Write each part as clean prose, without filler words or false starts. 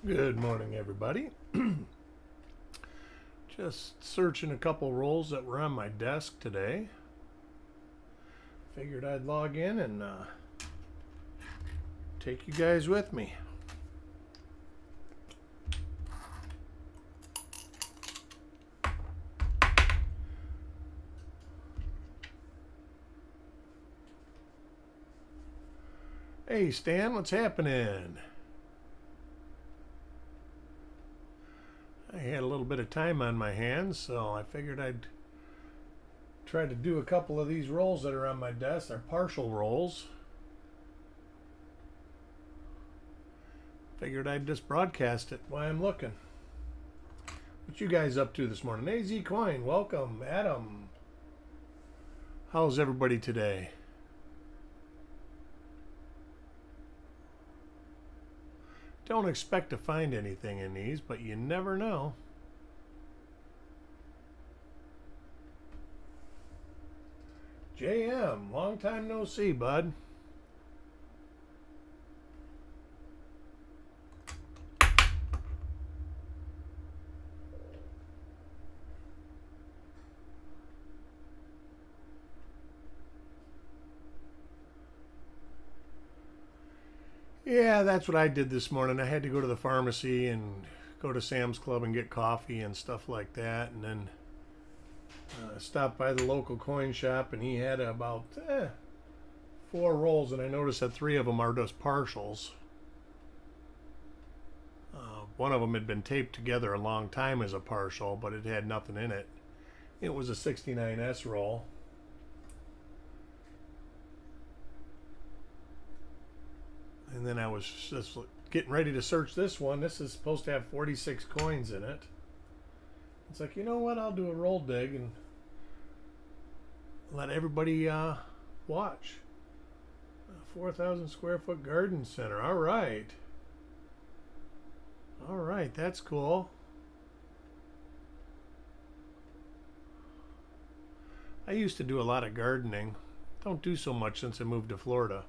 Good morning, everybody. Just searching a couple rolls that were on my desk today. Figured I'd log in and take you guys with me. Hey, Stan, what's happening? I had a little bit of time on my hands, so I figured I'd try to do a couple of these rolls that are on my desk. They're partial rolls. Figured I'd just broadcast it while I'm looking. What you guys up to this morning? AZ Coin, welcome. Adam. How's everybody today? Don't expect to find anything in these, but you never know. JM, long time no see, bud. Yeah, that's what I did this morning. I had to go to the pharmacy and go to Sam's Club and get coffee and stuff like that, and then stopped by the local coin shop, and he had about 4 rolls, and I noticed that 3 of them are just partials. One of them had been taped together a long time as a partial, but it had nothing in it. It was a 69S roll. And then I was just getting ready to search this one. This is supposed to have 46 coins in it. It's like, you know what? I'll do a roll dig and let everybody watch. 4,000 square foot garden center. All right. All right, that's cool. I used to do a lot of gardening. Don't do so much since I moved to Florida.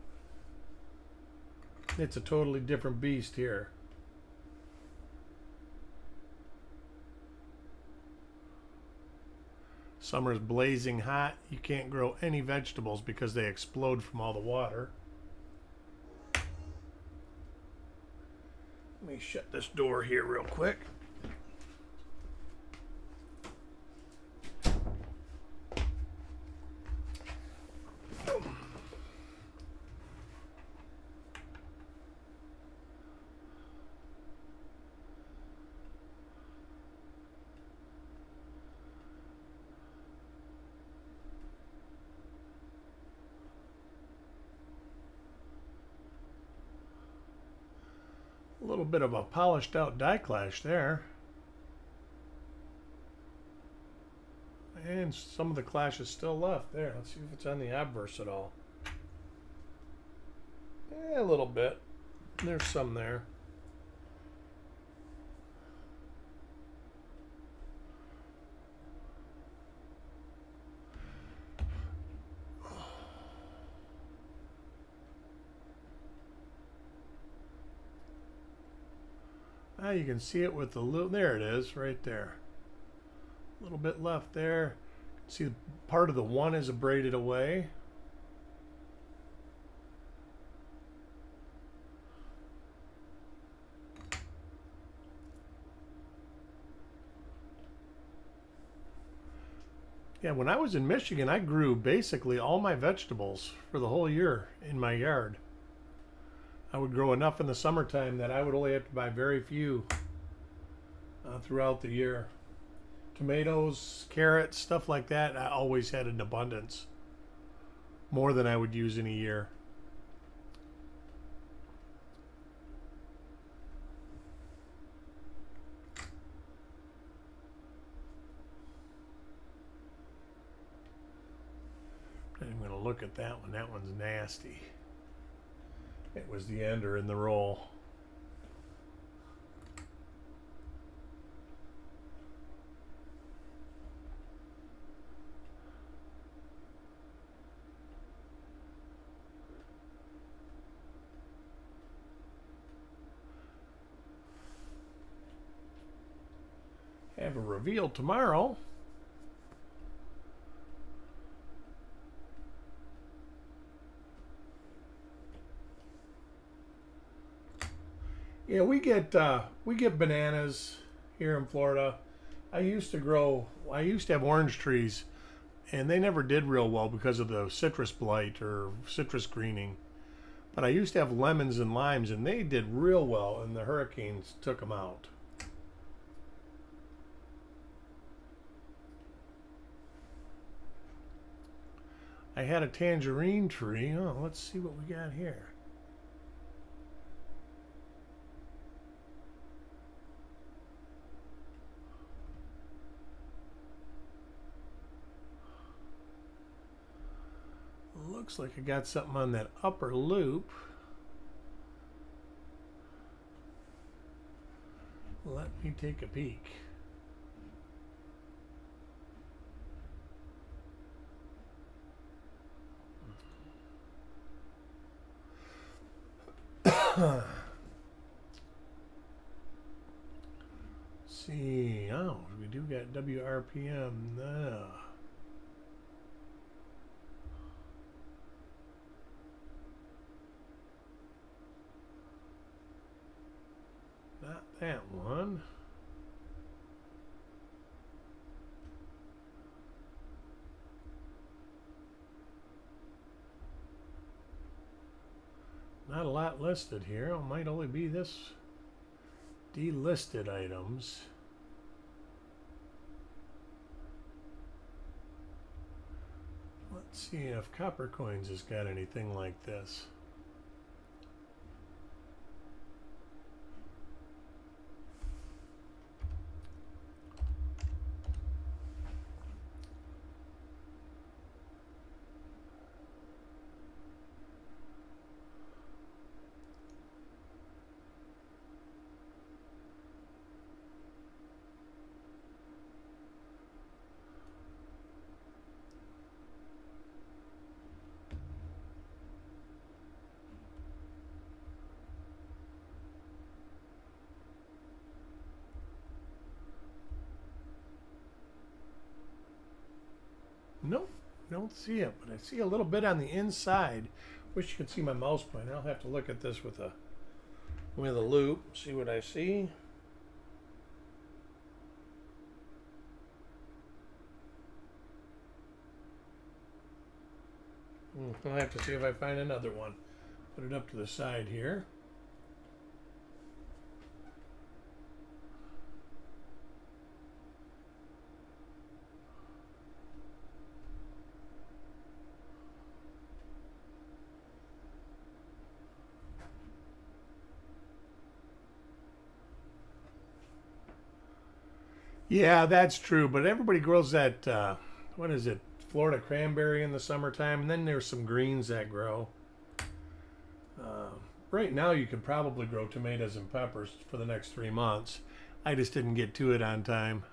It's a totally different beast here. Summer's blazing hot. You can't grow any vegetables because they explode from all the water. Let me shut this door here real quick. A little bit of a polished out die clash there. And some of the clash is still left there. Let's see if it's on the obverse at all. A little bit. There's some there. You can see it with the little, there it is, right there. A little bit left there. See, part of the one is abraded away. Yeah, when I was in Michigan, I grew basically all my vegetables for the whole year in my yard. I would grow enough in the summertime that I would only have to buy very few throughout the year. Tomatoes, carrots, stuff like that, I always had in abundance. More than I would use in a year. I'm going to look at that one. That one's nasty. It was the ender in the roll. have a reveal tomorrow. Yeah, we get bananas here in Florida. I used to have orange trees, and they never did real well because of the citrus blight or citrus greening. But I used to have lemons and limes, and they did real well, and the hurricanes took them out. I had a tangerine tree. Oh, let's see what we got here. Looks like I got something on that upper loop. Let me take a peek. See, oh, we do got WRPM now. Not that one. Not a lot listed here. It might only be this delisted items. Let's see if Copper Coins has got anything like this. Nope, don't see it, but I see a little bit on the inside. Wish you could see my mouse pointer. I'll have to look at this with a loop, see what I see. I'll have to see if I find another one. Put it up to the side here. Yeah, that's true. But everybody grows that, what is it, Florida cranberry in the summertime. And then there's some greens that grow. Right now, you could probably grow tomatoes and peppers for the next 3 months. I just didn't get to it on time.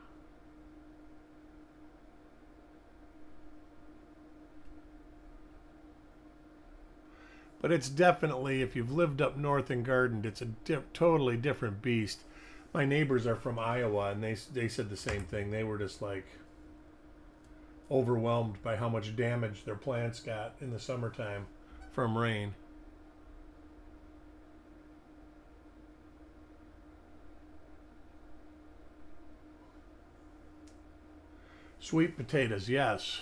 But it's definitely, if you've lived up north and gardened, it's a totally different beast. My neighbors are from Iowa, and they said the same thing. They were just like overwhelmed by how much damage their plants got in the summertime from rain. Sweet potatoes, yes.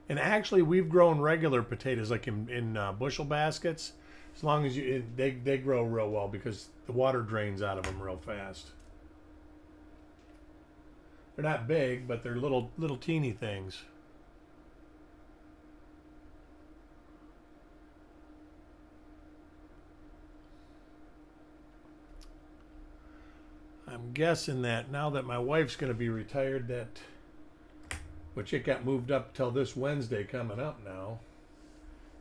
And actually, we've grown regular potatoes like in bushel baskets. As long as they grow real well because the water drains out of them real fast. They're not big, but they're little teeny things. I'm guessing that now that my wife's going to be retired, which it got moved up till this Wednesday coming up now,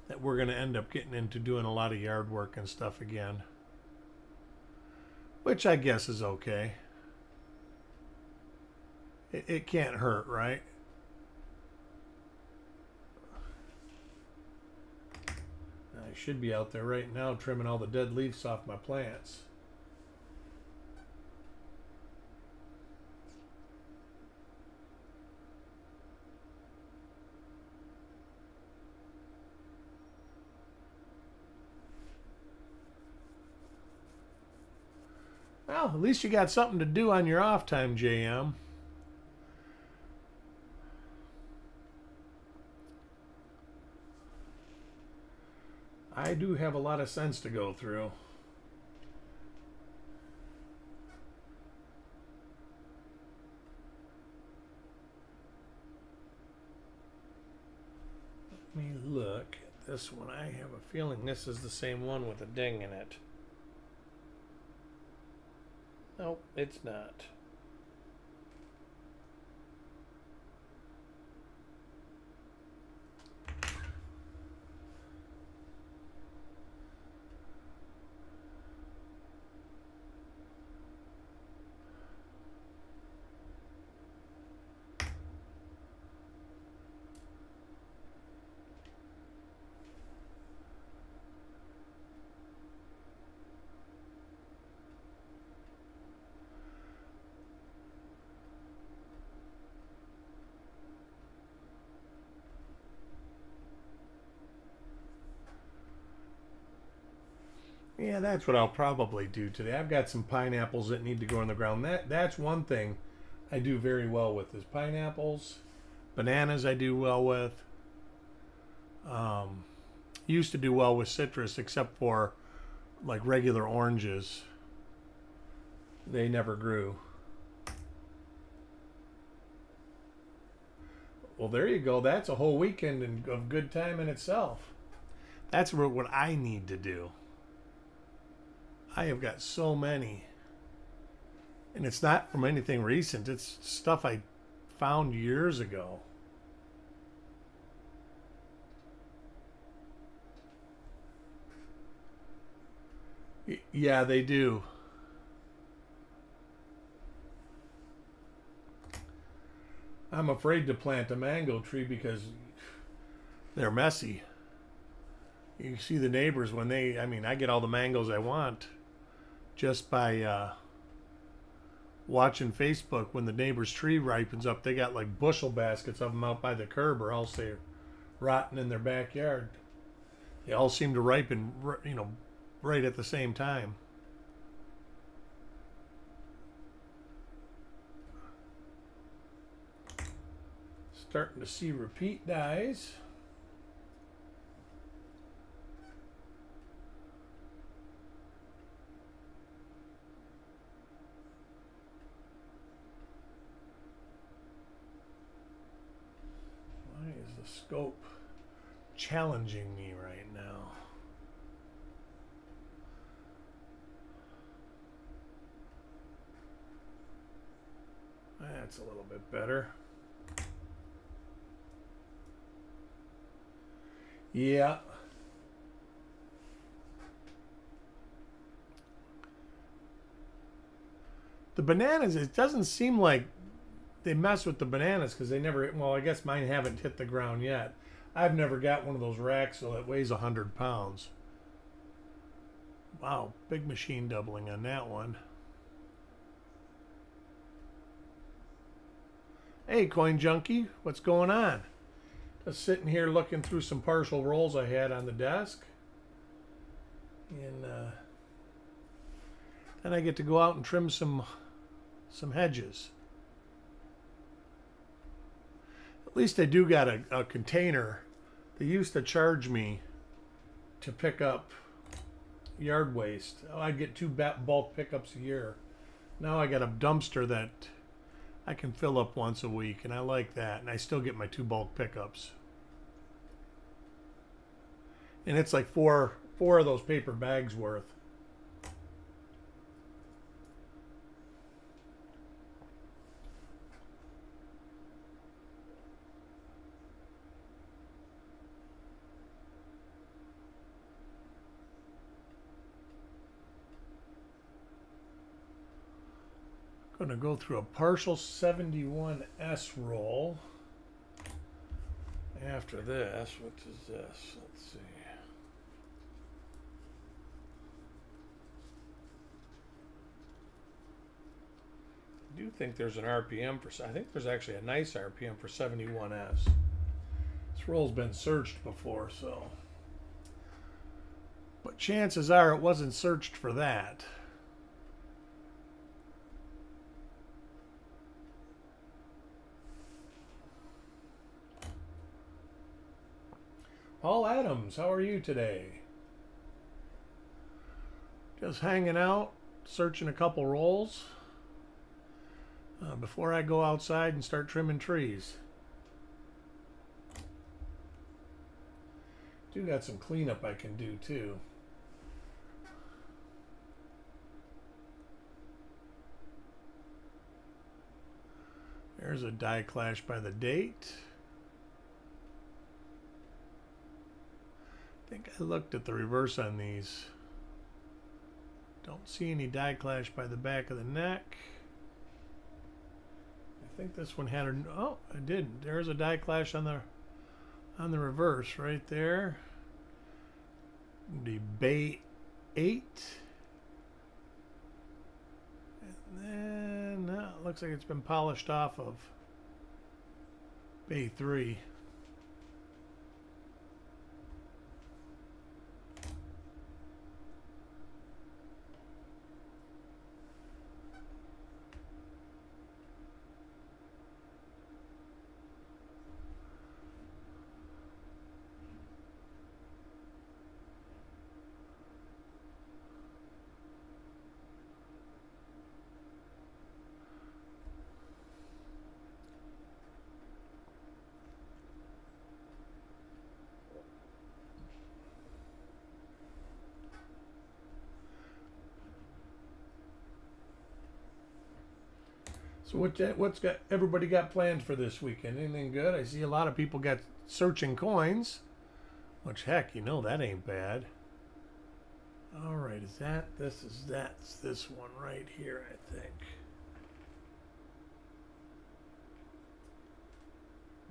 that we're going to end up getting into doing a lot of yard work and stuff again. Which I guess is okay. It can't hurt, right? I should be out there right now trimming all the dead leaves off my plants. Well, at least you got something to do on your off time, JM. I do have a lot of sense to go through. Let me look at this one. I have a feeling this is the same one with a ding in it. Nope, it's not. Yeah, that's what I'll probably do today. I've got some pineapples that need to go in the ground. That's one thing I do very well with is pineapples. Bananas I do well with. Used to do well with citrus except for like regular oranges. They never grew. Well, there you go. That's a whole weekend of good time in itself. That's what I need to do. I have got so many. And it's not from anything recent. It's stuff I found years ago. Yeah, they do. I'm afraid to plant a mango tree because they're messy. You see the neighbors when I get all the mangoes I want just by watching Facebook. When the neighbor's tree ripens up, they got like bushel baskets of them out by the curb, or else they're rotting in their backyard. They all seem to ripen, right at the same time. Starting to see repeat dies. Why is the scope challenging me right now? That's a little bit better. Yeah. The bananas, it doesn't seem like they mess with the bananas because they never, well, I guess mine haven't hit the ground yet. I've never got one of those racks so it weighs 100 pounds. Wow, big machine doubling on that one. Hey, Coin Junkie, what's going on? Just sitting here looking through some partial rolls I had on the desk. And then I get to go out and trim some hedges. At least I do got a container. They used to charge me to pick up yard waste. I'd get 2 bulk pickups a year. Now I got a dumpster that I can fill up once a week, and I like that. And I still get my 2 bulk pickups. And it's like four of those paper bags worth. Going to go through a partial 71S roll. After this, what is this? Let's see. I do think there's an RPM for, I think there's actually a nice RPM for 71S. This roll's been searched before, so. But chances are it wasn't searched for that. Paul Adams, how are you today? Just hanging out, searching a couple rolls before I go outside and start trimming trees. Do got some cleanup I can do too. There's a die clash by the date. I think I looked at the reverse on these. Don't see any die clash by the back of the neck. I think this one had a, oh, I did. There's a die clash on the reverse right there. The Bay 8. And then no, it looks like it's been polished off of Bay 3. So what's got everybody got planned for this weekend? Anything good? I see a lot of people got searching coins, which heck, you know that ain't bad. All right, that's this one right here, I think.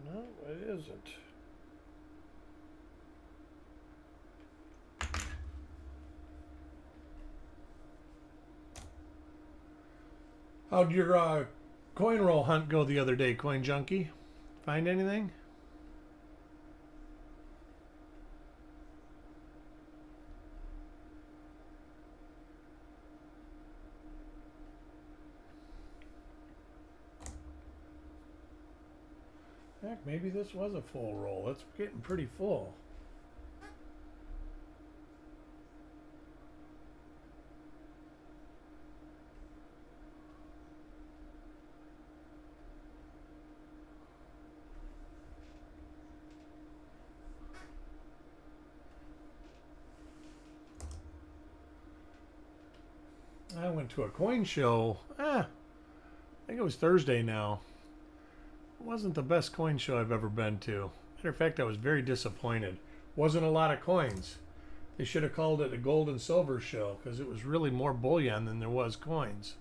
No, it isn't. How'd your coin roll hunt go the other day, Coin Junkie? Find anything? Heck, maybe this was a full roll. It's getting pretty full. I went to a coin show. I think it was Thursday now. It wasn't the best coin show I've ever been to. Matter of fact, I was very disappointed. Wasn't a lot of coins. They should have called it a gold and silver show because it was really more bullion than there was coins.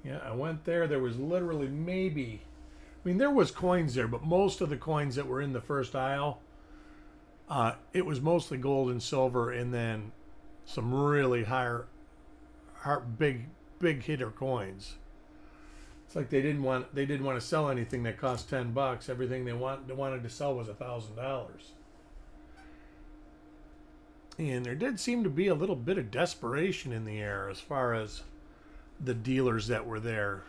Yeah, I went there. There was literally maybe, I mean, there was coins there, but most of the coins that were in the first aisle, it was mostly gold and silver, and then some really big hitter coins. It's like they didn't want to sell anything that cost $10. Everything they wanted to sell was $1,000. And there did seem to be a little bit of desperation in the air as far as the dealers that were there,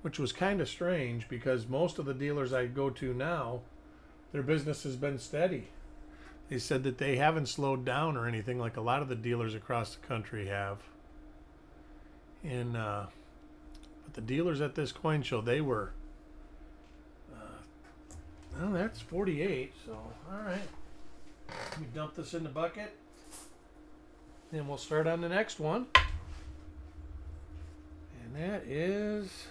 which was kind of strange because most of the dealers I go to now, their business has been steady. They said that they haven't slowed down or anything like a lot of the dealers across the country have. And but the dealers at this coin show, they were well, that's 48, so all right, let me dump this in the bucket and we'll start on the next one. And that is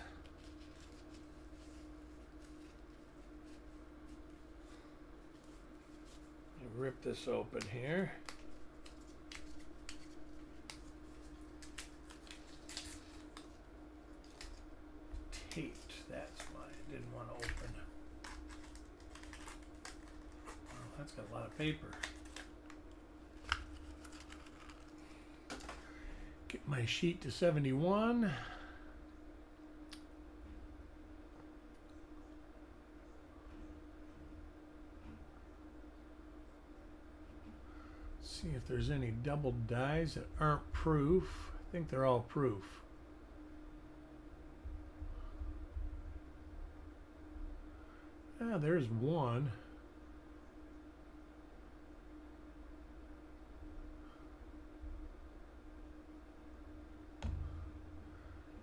rip this open here. Taped. That's why I didn't want to open. Well, that's got a lot of paper. my sheet to 71. See if there's any double dyes that aren't proof. I think they're all proof. Ah, there's one.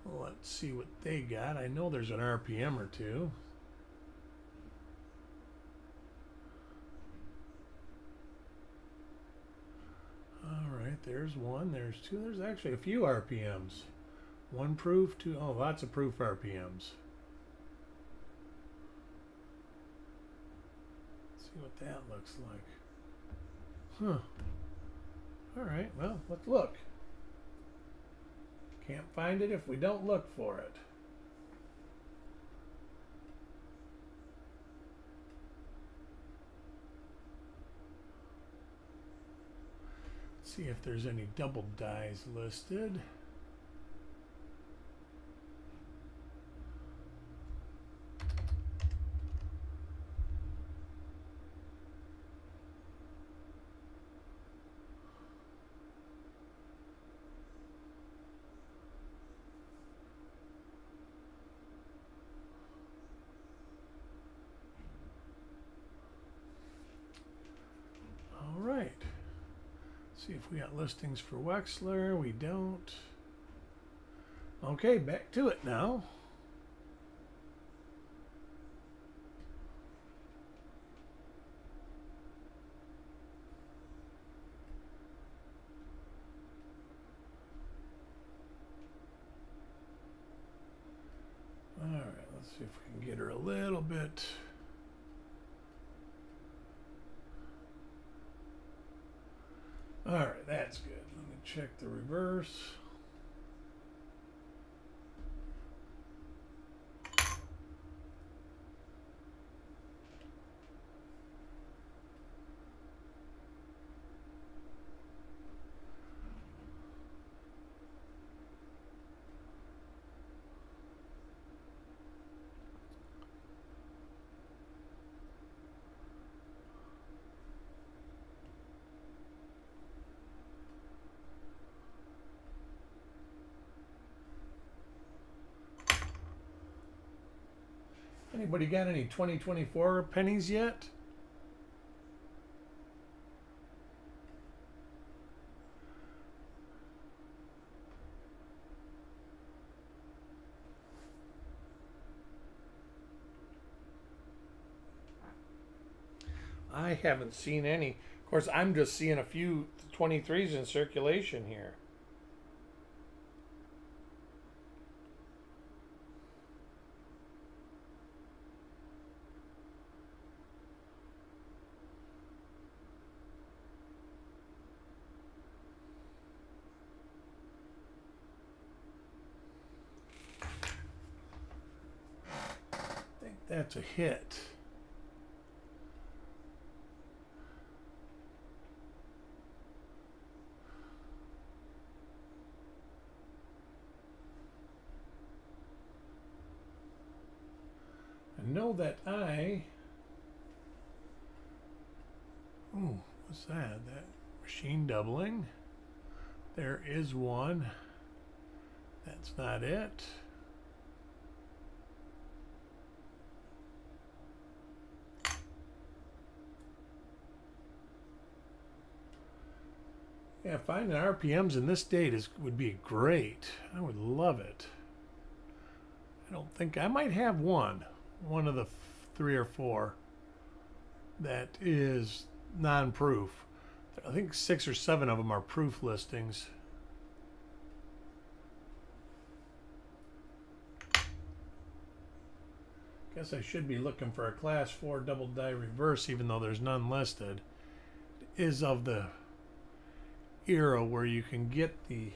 Let's see what they got. I know there's an RPM or two. Alright, there's one, there's two, there's actually a few RPMs. One proof, two, oh, lots of proof RPMs. Let's see what that looks like. Huh. Alright, well, let's look. Can't find it if we don't look for it. See if there's any double dyes listed. All right. See if we got listings for Wexler. We don't. Okay, back to it now. All right, let's see if we can get her a little bit. All right, that's good. Let me check the reverse. Anybody got any 2024 pennies yet? I haven't seen any. Of course, I'm just seeing a few 23s in circulation here. I think that's a hit. Know that what's that? That machine doubling. There is one. That's not it. Yeah, finding RPMs in this date would be great. I would love it. I don't think I might have one of the 3 or 4 that is non-proof. I think 6 or 7 of them are proof listings. Guess I should be looking for a class 4 double die reverse, even though there's none listed. It is of the era where you can get the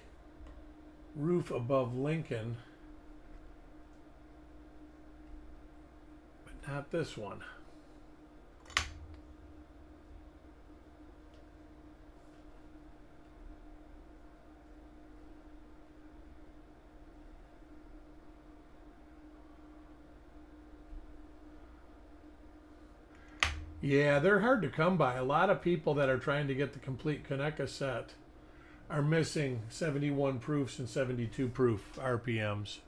roof above Lincoln, not this one. Yeah, they're hard to come by. A lot of people that are trying to get the complete Kaneka set are missing 71 proofs and 72 proof RPMs.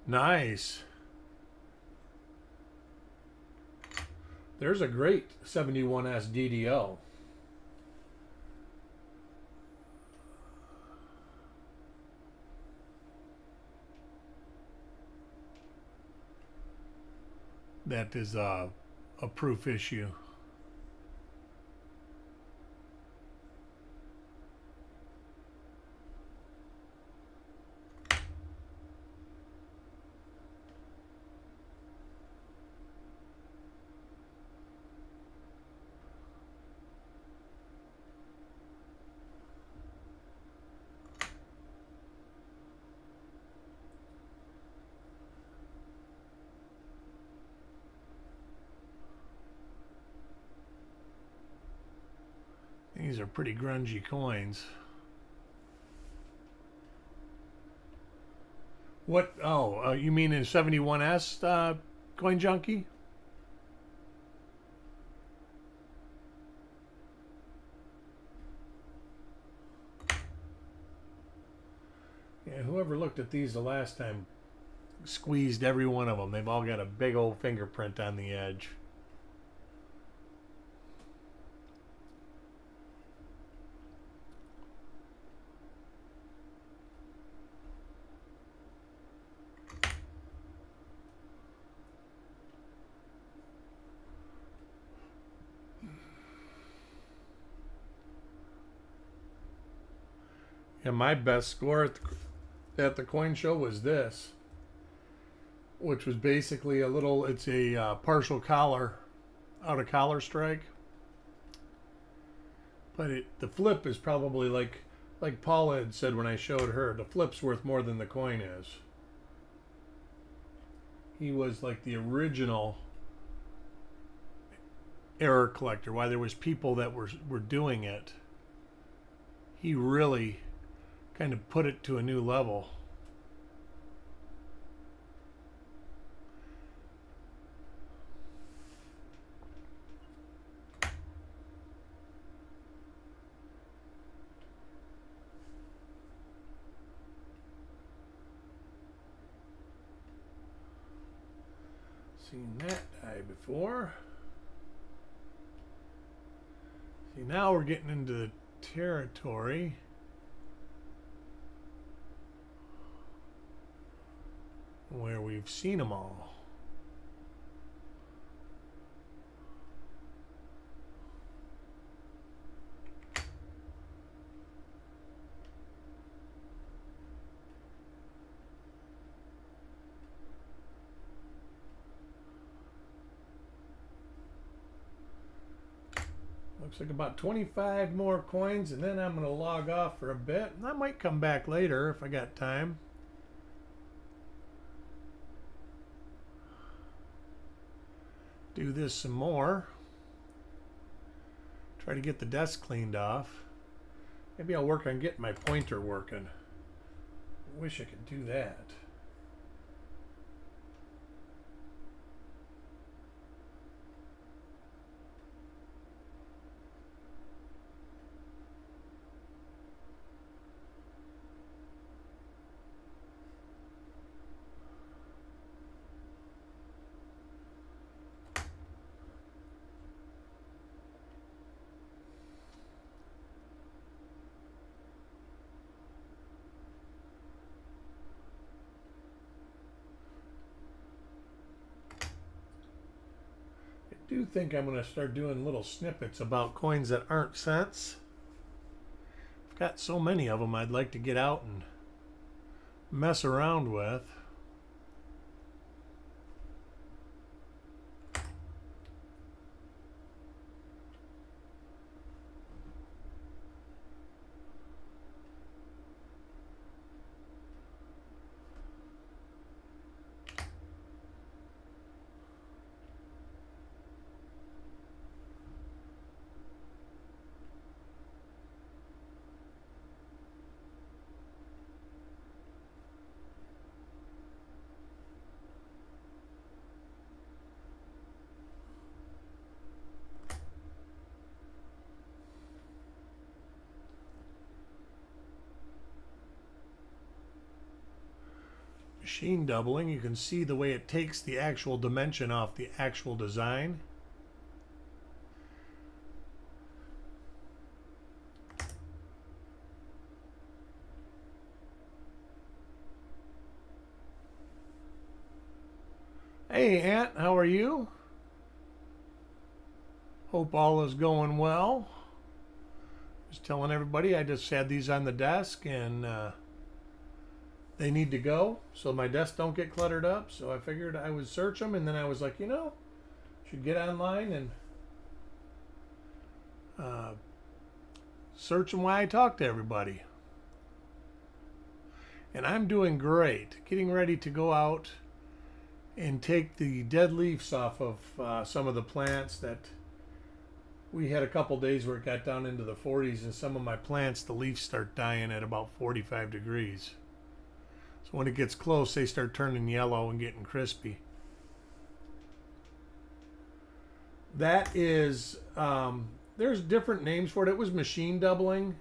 Nice. There's a great 71S DDO. That is a proof issue. These are pretty grungy coins. What? Oh, you mean in 71S Coin Junkie? Yeah, whoever looked at these the last time squeezed every one of them. They've all got a big old fingerprint on the edge. And my best score at the coin show was this, which was basically a little, it's a partial collar, out of collar strike. But the flip is probably like Paula had said when I showed her, the flip's worth more than the coin is. He was like the original error collector. Why there was people that were doing it. He really kind of put it to a new level. Seen that die before. See, now we're getting into the territory where we've seen them all. Looks like about 25 more coins, and then I'm going to log off for a bit. And I might come back later if I got time. Do this some more. Try to get the desk cleaned off. Maybe I'll work on getting my pointer working. Wish I could do that. I do think I'm going to start doing little snippets about coins that aren't cents. I've got so many of them I'd like to get out and mess around with. Machine doubling, you can see the way it takes the actual dimension off the actual design. Hey Aunt, how are you? Hope all is going well. Just telling everybody I just had these on the desk and they need to go so my desk don't get cluttered up. So I figured I would search them, and then I was like, you know, should get online and search them while I talk to everybody. And I'm doing great. Getting ready to go out and take the dead leaves off of some of the plants that we had a couple days where it got down into the 40s, and some of my plants, the leaves start dying at about 45 degrees. So when it gets close, they start turning yellow and getting crispy. That is, there's different names for it. It was machine doubling.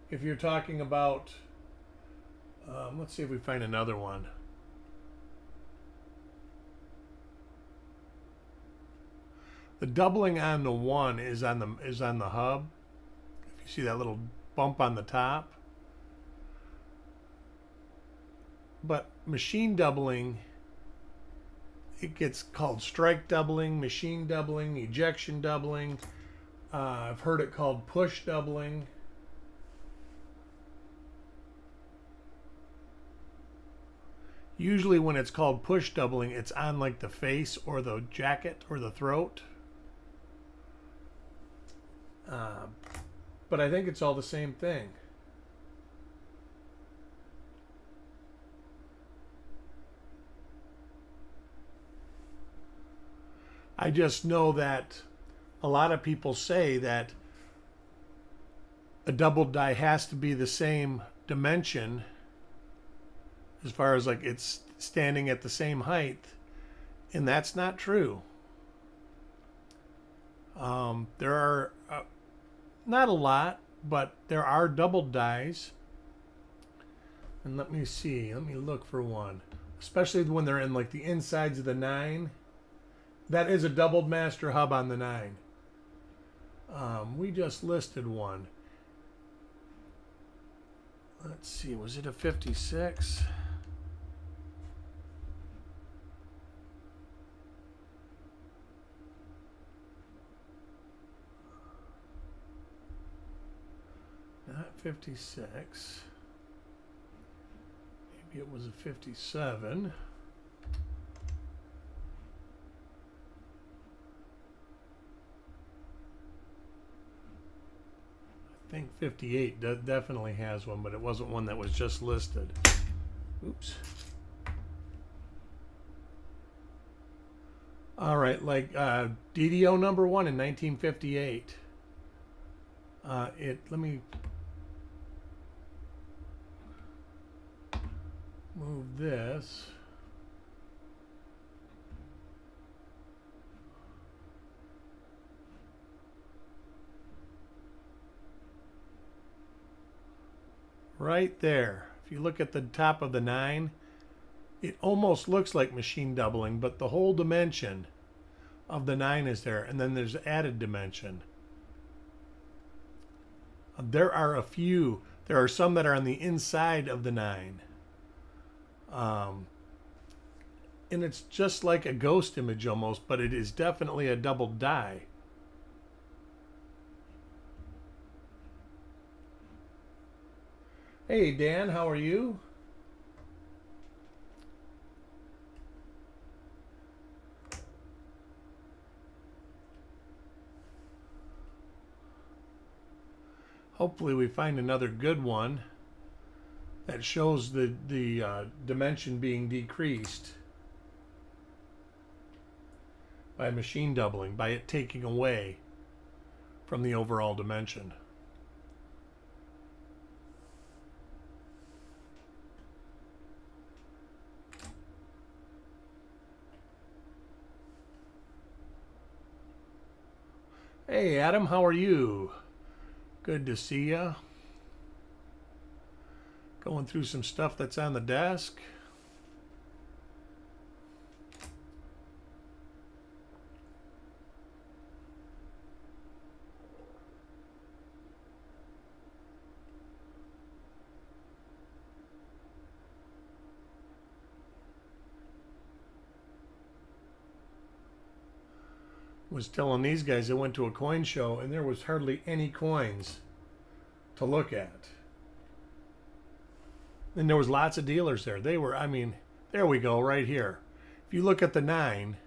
If you're talking about, let's see if we find another one. The doubling on the one is on the hub. If you see that little bump on the top. But machine doubling, it gets called strike doubling, machine doubling, ejection doubling. I've heard it called push doubling. Usually when it's called push doubling, it's on like the face or the jacket or the throat. But I think it's all the same thing. I just know that a lot of people say that a double die has to be the same dimension as far as like it's standing at the same height, and that's not true. There are not a lot, but there are double dies. And let me see, let me look for one, especially when they're in like the insides of the 9. That is a doubled master hub on the 9. We just listed one. Let's see, was it a 56? Not 56. Maybe it was a 57. I think 58 definitely has one, but it wasn't one that was just listed. Oops. All right, like DDO number 1 in 1958. Let me move this. Right there. If you look at the top of the 9, it almost looks like machine doubling, but the whole dimension of the 9 is there, and then there's added dimension. There are a few. There are some that are on the inside of the 9. And it's just like a ghost image almost, but it is definitely a double die. Hey Dan, how are you? Hopefully we find another good one that shows the dimension being decreased by machine doubling, by it taking away from the overall dimension. Hey Adam, how are you? Good to see ya. Going through some stuff that's on the desk. Was telling these guys they went to a coin show and there was hardly any coins to look at. And there was lots of dealers there. They were, I mean, there we go, right here. If you look at the 9,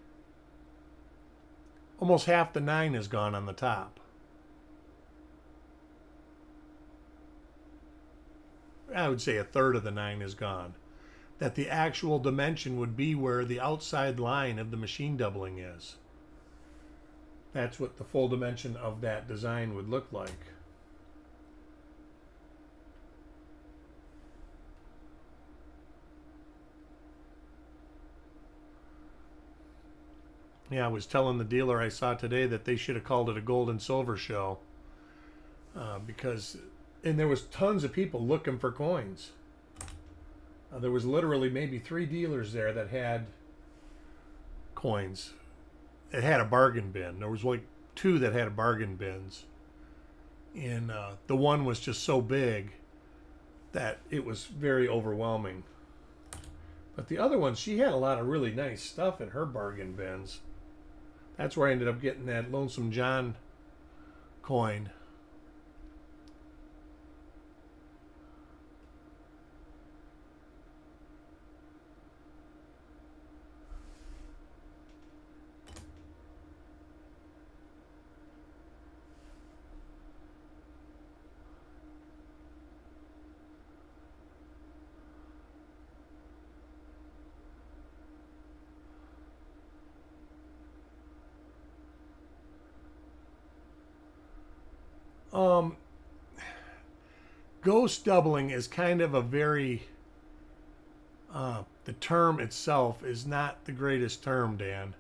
almost half the 9 is gone on the top. I would say a third of the 9 is gone. That the actual dimension would be where the outside line of the machine doubling is. That's what the full dimension of that design would look like. Yeah, I was telling the dealer I saw today that they should have called it a gold and silver show. And there was tons of people looking for coins. There was literally maybe 3 dealers there that had coins. It had a bargain bin. There was like 2 that had bargain bins. And the one was just so big that it was very overwhelming. But the other one, she had a lot of really nice stuff in her bargain bins. That's where I ended up getting that Lonesome John coin. Ghost doubling is kind of a very, the term itself is not the greatest term, Dan,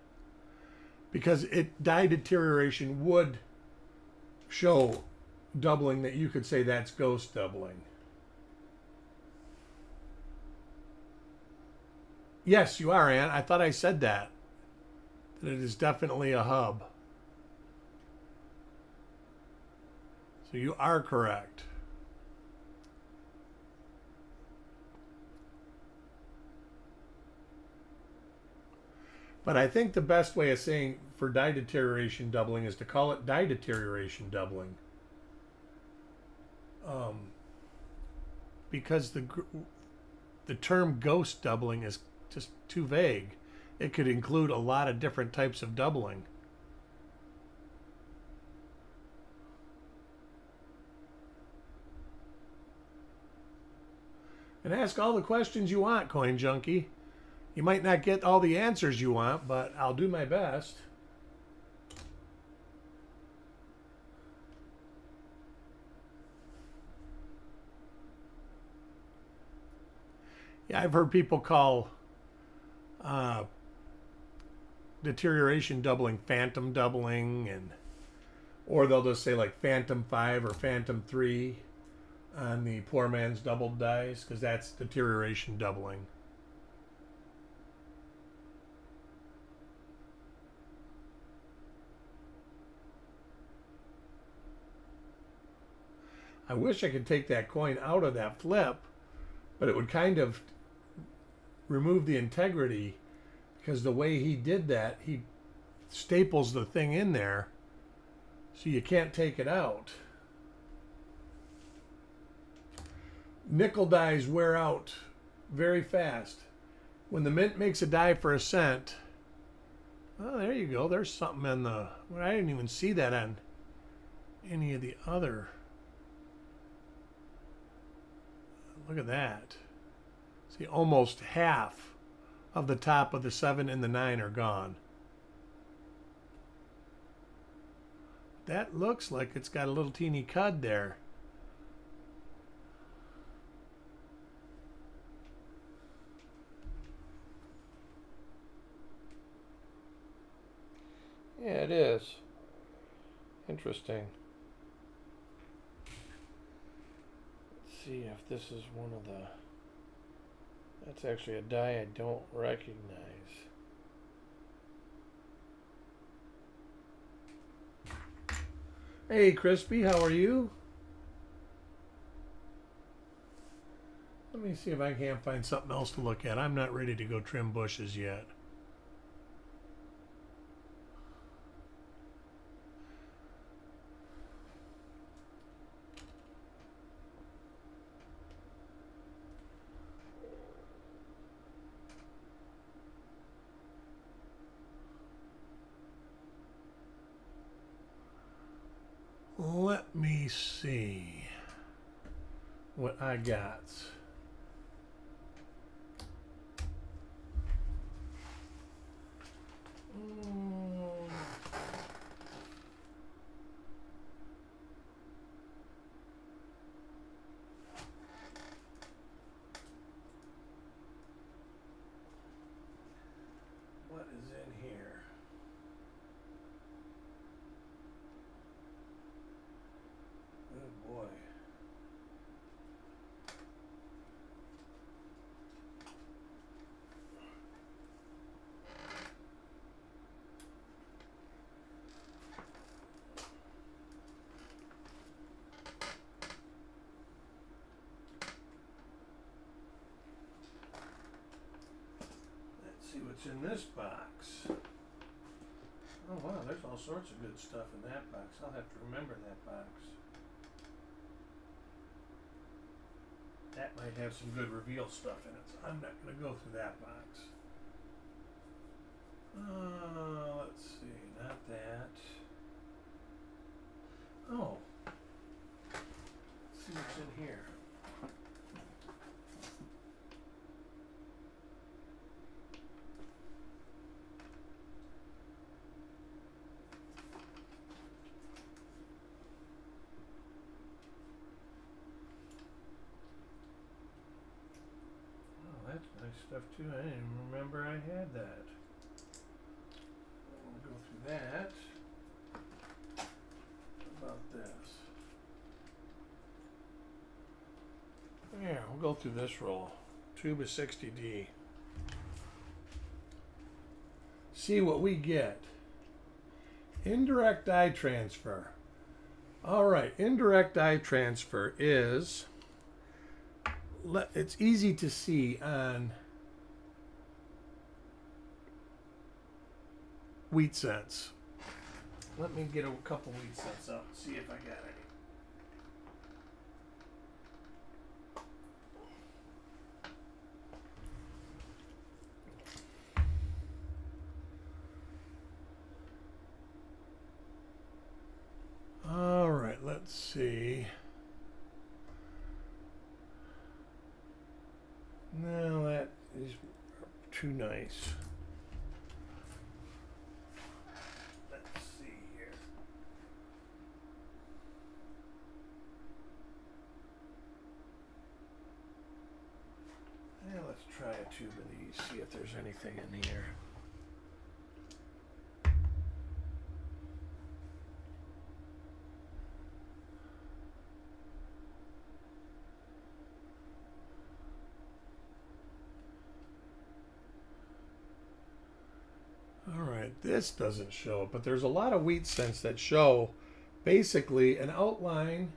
because die deterioration would show doubling that you could say that's ghost doubling. Yes, you are, Ann. I thought I said that it is definitely a hub. So you are correct. But I think the best way of saying for die deterioration doubling is to call it die deterioration doubling. Because the term ghost doubling is just too vague. It could include a lot of different types of doubling. And ask all the questions you want, Coin Junkie. You might not get all the answers you want, but I'll do my best. Yeah, I've heard people call deterioration doubling phantom doubling, or they'll just say like Phantom 5 or Phantom 3 on the poor man's doubled dies, because that's deterioration doubling. I wish I could take that coin out of that flip, but it would kind of remove the integrity, because the way he did that, he staples the thing in there so you can't take it out. Nickel dies wear out very fast. When the mint makes a die for a cent, oh, there you go. There's something in the... Well, I didn't even see that on any of the other... Look at that. See, almost half of the top of the 7 and the 9 are gone. That looks like it's got a little teeny cud there. Yeah, it is. Interesting. Let's see if this is one of the... That's actually a die I don't recognize. Hey, Crispy, how are you? Let me see if I can't find something else to look at. I'm not ready to go trim bushes yet. me see what I got. What is in here? Oh boy. Let's see what's in this box. Oh wow, there's all sorts of good stuff in that box. I'll have to remember that box. That might have some good reveal stuff in it, so I'm not going to go through that box. Let's see, not that. Oh. Let's see what's in here. Oh, that's nice stuff too. I didn't even remember I had that. We'll go through that. What about this? Yeah, we'll go through this roll. Tube of 60D. See what we get. Indirect dye transfer. All right, indirect dye transfer is, it's easy to see on wheat cents. Let me get a couple wheat cents out and see if I got any. All right, let's see. No, that is too nice. Let's see here. Yeah, let's try a tube of these, see if there's anything in here. This doesn't show, but there's a lot of wheat cents that show basically an outline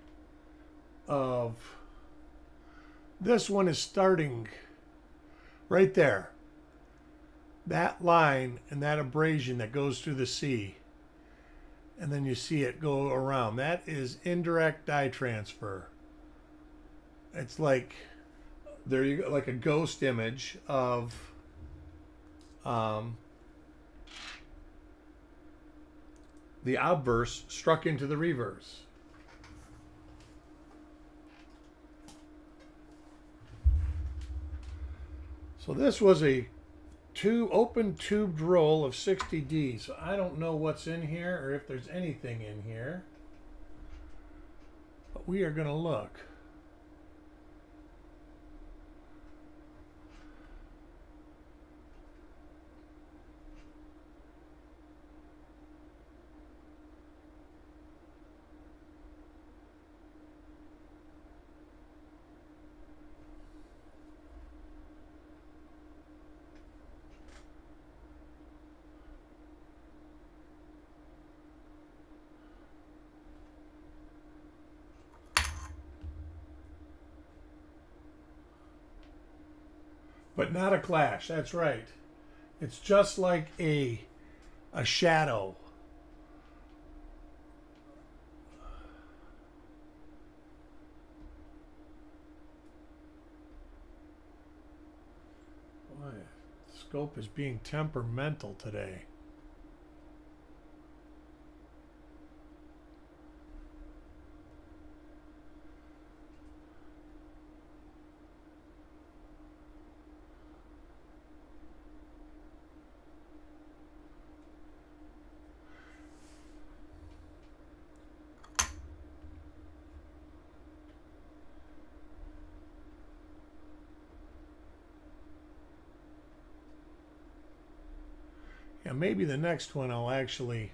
of, this one is starting right there. That line and that abrasion that goes through the C, and then you see it go around. That is indirect dye transfer. It's like, there you go, like a ghost image of the obverse struck into the reverse. So this was a open tubed roll of 60D. So I don't know what's in here or if there's anything in here, but we are going to look. But not a clash, that's right. It's just like a shadow. Boy, the scope is being temperamental today. Yeah, maybe the next one I'll actually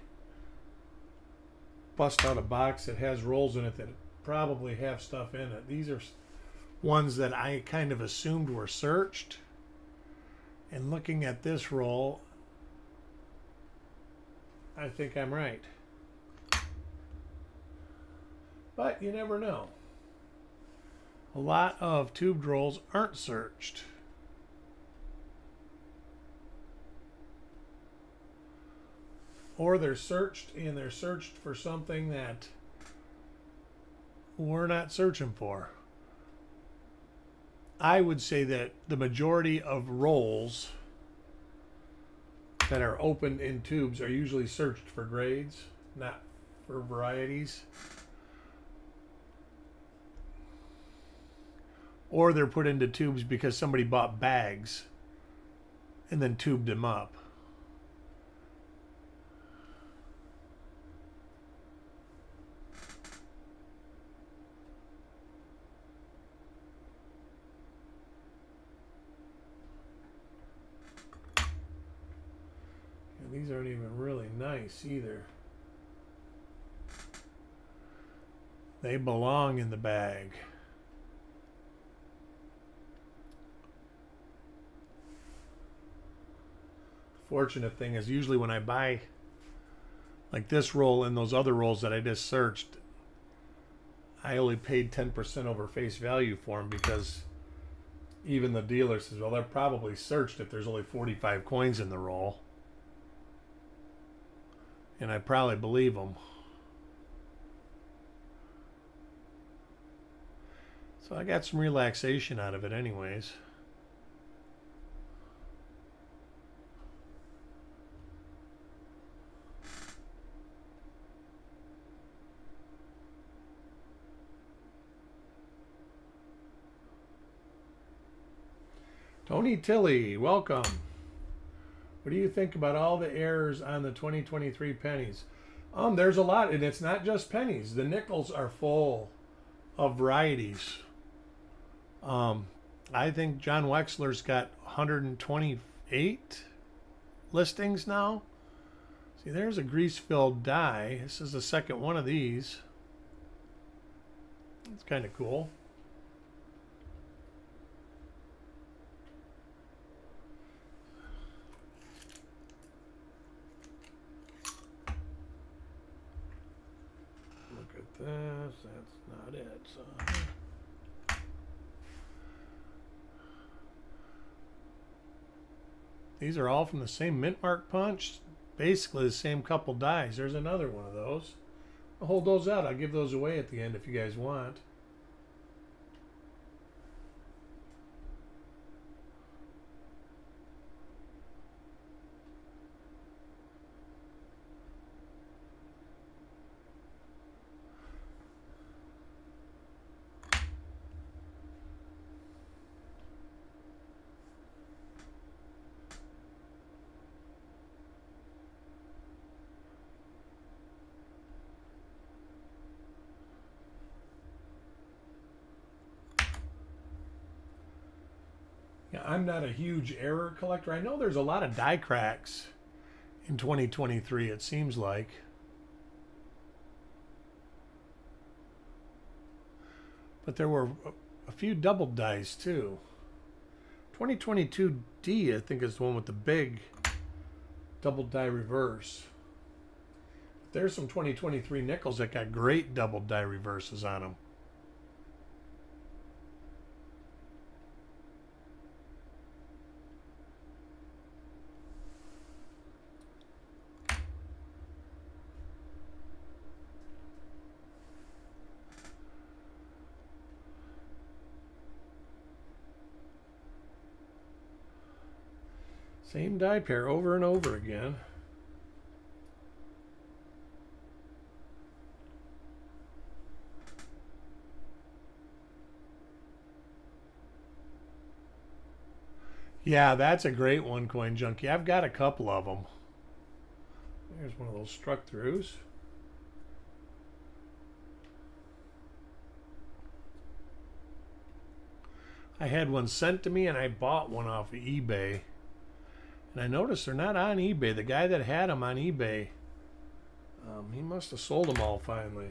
bust out a box that has rolls in it that probably have stuff in it. These are ones that I kind of assumed were searched. And looking at this roll, I think I'm right. But you never know. A lot of tubed rolls aren't searched. Or they're searched and they're searched for something that we're not searching for. I would say that the majority of rolls that are opened in tubes are usually searched for grades, not for varieties. Or they're put into tubes because somebody bought bags and then tubed them up. And these aren't even really nice either. They belong in the bag. Fortunate thing is usually when I buy like this roll and those other rolls that I just searched, I only paid 10% over face value for them because even the dealer says, well, they're probably searched if there's only 45 coins in the roll. And I probably believe them. So I got some relaxation out of it anyways. Tony Tilley, welcome. What do you think about all the errors on the 2023 pennies? There's a lot, and it's not just pennies. The nickels are full of varieties. I think John Wexler's got 128 listings now. See, there's a grease-filled die. This is the second one of these. It's kind of cool. That's not it. So. These are all from the same mint mark punch. Basically the same couple dies. There's another one of those. I'll hold those out. I'll give those away at the end if you guys want. Yeah, I'm not a huge error collector. I know there's a lot of die cracks in 2023, it seems like. But there were a few double dies too. 2022D, I think, is the one with the big double die reverse. There's some 2023 nickels that got great double die reverses on them. Same die pair over and over again. Yeah, that's a great one, Coin Junkie. I've got a couple of them. There's one of those struck throughs. I had one sent to me and I bought one off of eBay. And I noticed they're not on eBay. The guy that had them on eBay, he must have sold them all finally.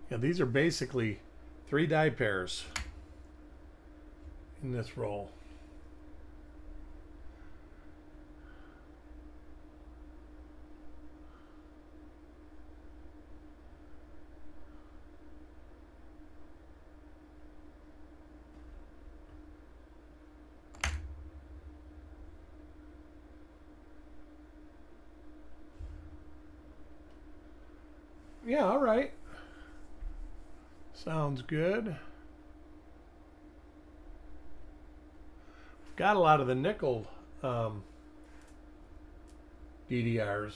Yeah, these are basically 3 die pairs in this roll. Yeah, all right. Sounds good. Got a lot of the nickel DDRs.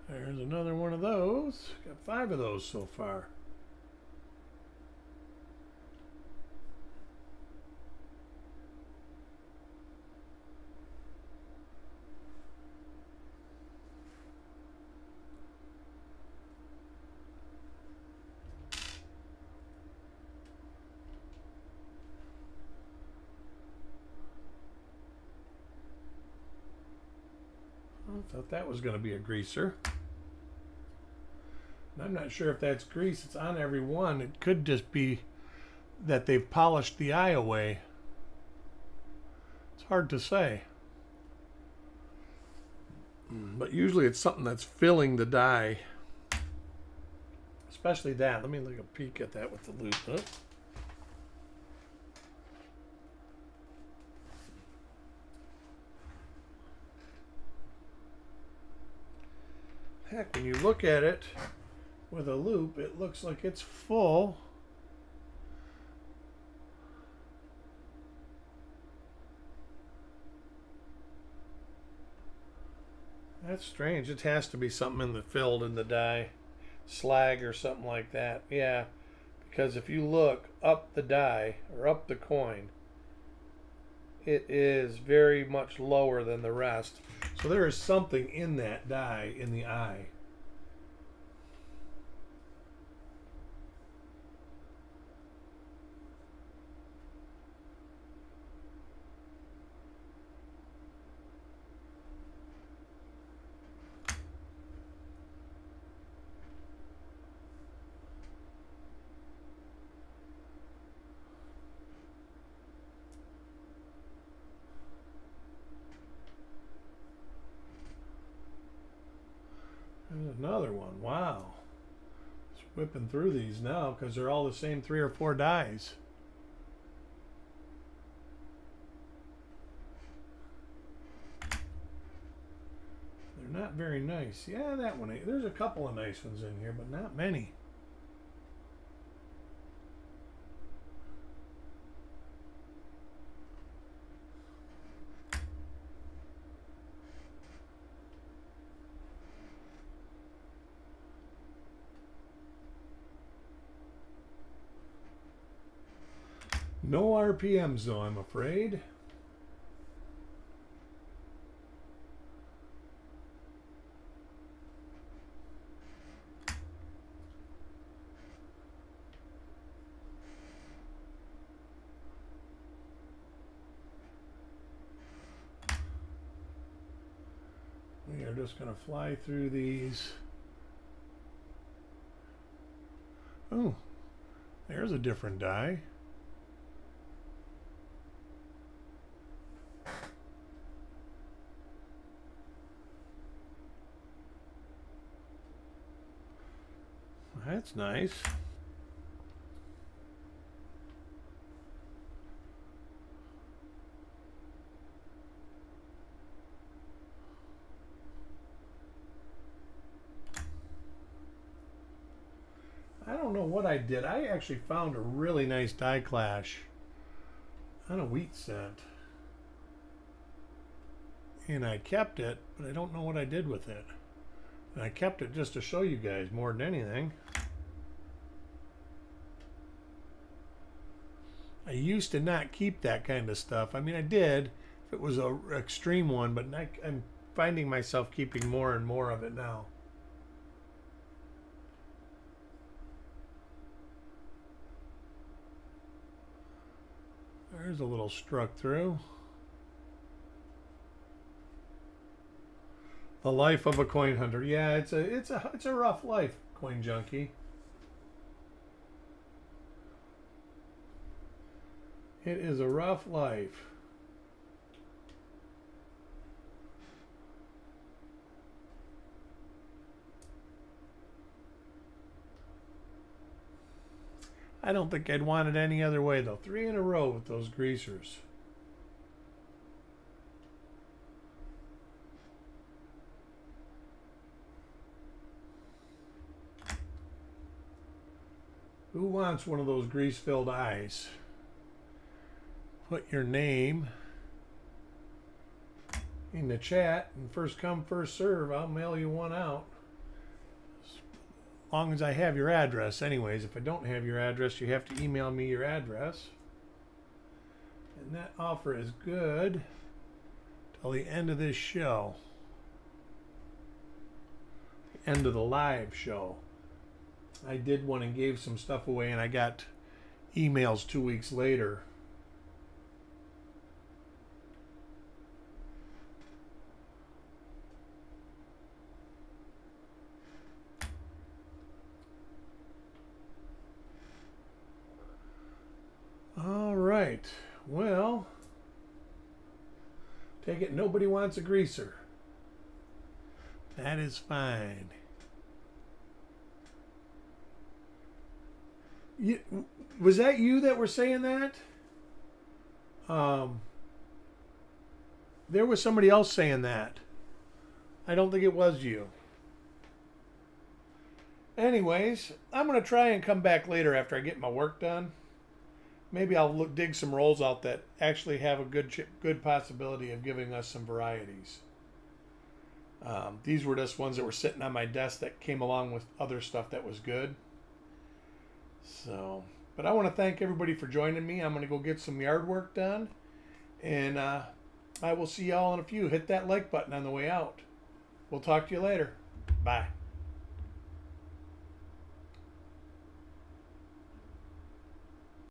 There's another one of those. Got 5 of those so far. I thought that was going to be a greaser. And I'm not sure if that's grease. It's on every one. It could just be that they've polished the eye away. It's hard to say. But usually it's something that's filling the die. Especially that. Let me look a peek at that with the loop. Huh? Heck, when you look at it with a loop, it looks like it's full. That's strange. It has to be something filled in the die. Slag or something like that. Yeah, because if you look up the die or up the coin, it is very much lower than the rest. So there is something in that die in the eye. There's another one. Wow. Just whipping through these now because they're all the same 3 or 4 dies. They're not very nice. Yeah, that one. There's a couple of nice ones in here, but not many. No RPMs though, I'm afraid. We are just going to fly through these. Oh, there's a different die. That's nice. I don't know what I did. I actually found a really nice die clash on a wheat cent. And I kept it, but I don't know what I did with it. And I kept it just to show you guys more than anything. I used to not keep that kind of stuff. I mean, I did if it was an extreme one, but I'm finding myself keeping more and more of it now. There's a little struck through. The life of a coin hunter. Yeah, it's a rough life, coin junkie. It is a rough life. I don't think I'd want it any other way though. 3 in a row with those greasers. Who wants one of those grease-filled eyes? Put your name in the chat, and first come, first serve. I'll mail you one out. As long as I have your address. Anyways, if I don't have your address, you have to email me your address. And that offer is good till the end of this show. The end of the live show. I did one and gave some stuff away, and I got emails 2 weeks later. All right. Well, take it nobody wants a greaser. That is fine. Was that you that were saying that? There was somebody else saying that. I don't think it was you. Anyways, I'm going to try and come back later after I get my work done. Maybe I'll dig some rolls out that actually have a good possibility of giving us some varieties. These were just ones that were sitting on my desk that came along with other stuff that was good. So, but I want to thank everybody for joining me. I'm going to go get some yard work done. And I will see y'all in a few. Hit that like button on the way out. We'll talk to you later. Bye.